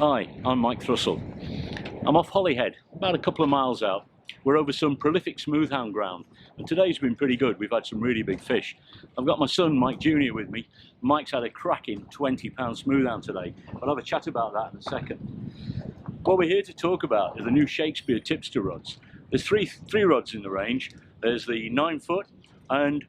Hi, I'm Mike Thrussell. I'm off Holyhead, about a couple of miles out. We're over some prolific smoothhound ground, and today's been pretty good. We've had some really big fish. I've got my son Mike Jr. with me. Mike's had a cracking 20-pound smoothhound today. I'll have a chat about that in a second. What we're here to talk about are the new Shakespeare Tipster rods. There's three rods in the range. There's the 9-foot, and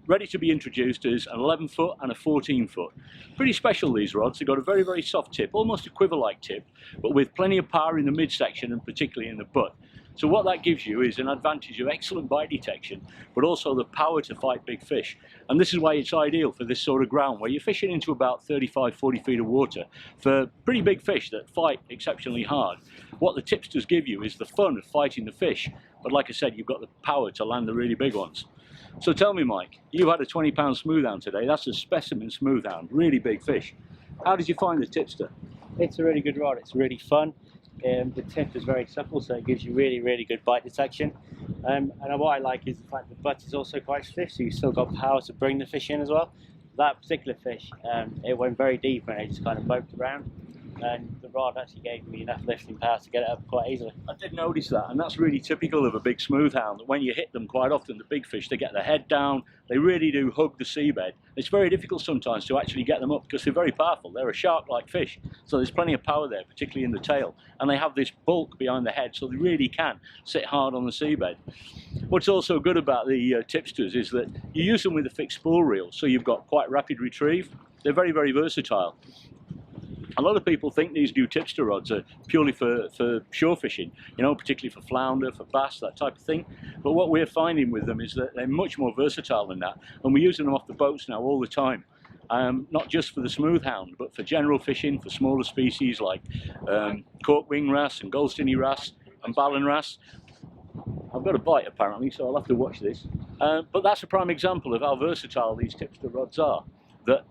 ready to be introduced is an 11-foot and a 14-foot. Pretty special, these rods. They've got a very, very soft tip, almost a quiver-like tip, but with plenty of power in the midsection and particularly in the butt. So what that gives you is an advantage of excellent bite detection, but also the power to fight big fish. And this is why it's ideal for this sort of ground, where you're fishing into about 35-40 feet of water for pretty big fish that fight exceptionally hard. What the tipsters give you is the fun of fighting the fish, but like I said, you've got the power to land the really big ones. So tell me, Mike, you had a 20-pound smoothhound today. That's a specimen smoothhound, really big fish. How did you find the tipster? It's a really good rod. It's really fun. The tip is very supple, so it gives you really, really good bite detection. And what I like is the fact the butt is also quite stiff, so you've still got power to bring the fish in as well. That particular fish, it went very deep and it just kind of moped around. And the rod actually gave me enough lifting power to get it up quite easily. I did notice that, and that's really typical of a big smoothhound, that when you hit them, quite often the big fish, they get their head down, they really do hug the seabed. It's very difficult sometimes to actually get them up because they're very powerful. They're a shark-like fish, so there's plenty of power there, particularly in the tail, and they have this bulk behind the head, so they really can sit hard on the seabed. What's also good about the tipsters is that you use them with a fixed spool reel, so you've got quite rapid retrieve. They're very, very versatile. A lot of people think these new tipster rods are purely for shore fishing, you know, particularly for flounder, for bass, that type of thing. But what we're finding with them is that they're much more versatile than that, and we're using them off the boats now all the time. Not just for the smoothhound, but for general fishing, for smaller species like cork wing wrasse and goldstiny wrasse and ballan wrasse. I've got a bite apparently, so I'll have to watch this. But that's a prime example of how versatile these tipster rods are, that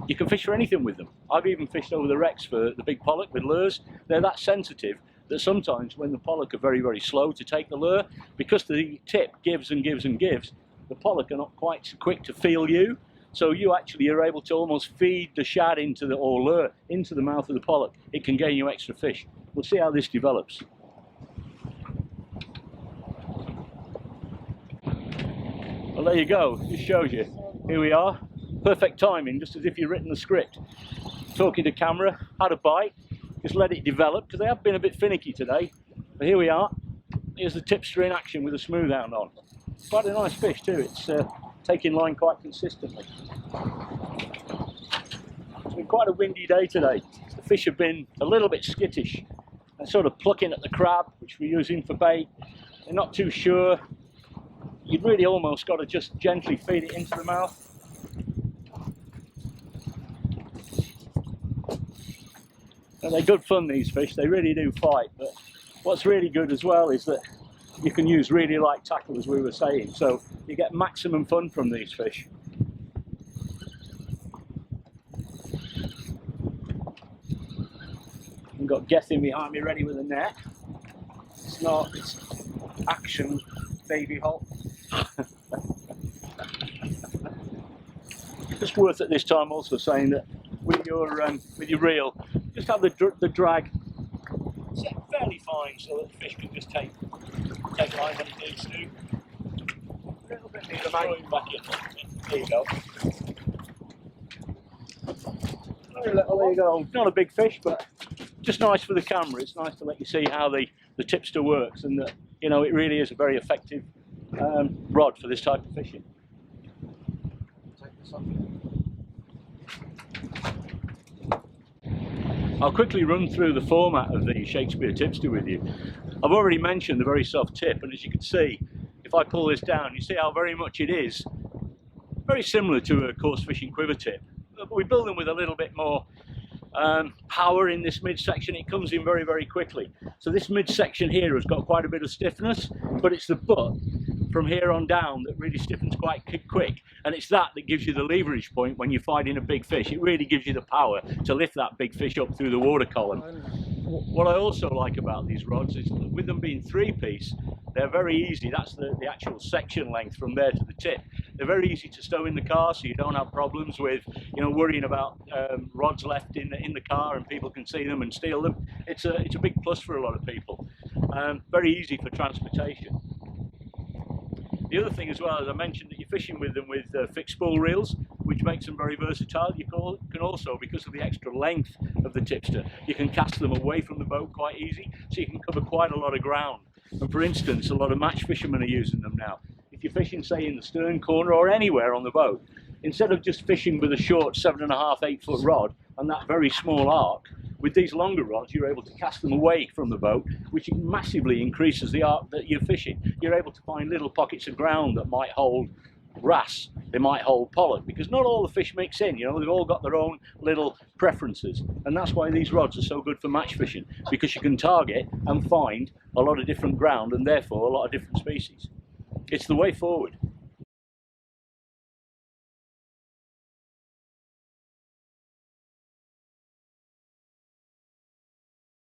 you can fish for anything with them. I've even fished over the wrecks for the big pollock with lures. They're that sensitive that sometimes when the pollock are very, very slow to take the lure, because the tip gives and gives and gives, the pollock are not quite so quick to feel you. So you actually are able to almost feed the shad into the, or lure into the mouth of the pollock. It can gain you extra fish. We'll see how this develops. Well, there you go. Just shows you. Here we are. Perfect timing, just as if you'd written the script. Talking to camera, had a bite, just let it develop, because they have been a bit finicky today. But here we are. Here's the tipster in action with a smoothhound on. Quite a nice fish too. It's taking line quite consistently. It's been quite a windy day today. The fish have been a little bit skittish and sort of plucking at the crab, which we're using for bait. They're not too sure. You've really almost got to just gently feed it into the mouth. And they're good fun, these fish. They really do fight. But what's really good as well is that you can use really light tackle, as we were saying, so you get maximum fun from these fish. I've got Gethin behind me ready with a net. It's action, baby hole. Just worth at this time also saying that with your reel, just have the drag set fairly fine so that the fish can just take line when it needs to. A little bit near the mouth back in. There you go. Very little, there you go. Not a big fish, but just nice for the camera. It's nice to let you see how the tipster works, and that, you know, it really is a very effective rod for this type of fishing. Take this off. I'll quickly run through the format of the Shakespeare Tipster with you. I've already mentioned the very soft tip, and as you can see, if I pull this down, you see how very much it is very similar to a coarse fishing quiver tip. But we build them with a little bit more power in this midsection. It comes in very, very quickly. So this midsection here has got quite a bit of stiffness, but it's the butt from here on down that really stiffens quite quick, and it's that gives you the leverage point when you're fighting a big fish. It really gives you the power to lift that big fish up through the water column. What I also like about these rods is that with them being three-piece, They're very easy. That's the actual section length from there to the tip. They're very easy to stow in the car, so you don't have problems with, you know, worrying about rods left in the car and people can see them and steal them. It's a big plus for a lot of people. Very easy for transportation. The other thing as well, as I mentioned, that you're fishing with them with fixed spool reels, which makes them very versatile. You can also, because of the extra length of the tipster, you can cast them away from the boat quite easy, so you can cover quite a lot of ground. And for instance, a lot of match fishermen are using them now. If you're fishing, say, in the stern corner or anywhere on the boat, instead of just fishing with a short 7.5, 8 foot rod and that very small arc, with these longer rods, you're able to cast them away from the boat, which massively increases the arc that you're fishing. You're able to find little pockets of ground that might hold wrasse, they might hold pollock, because not all the fish mix in, you know, they've all got their own little preferences. And that's why these rods are so good for match fishing, because you can target and find a lot of different ground and therefore a lot of different species. It's the way forward.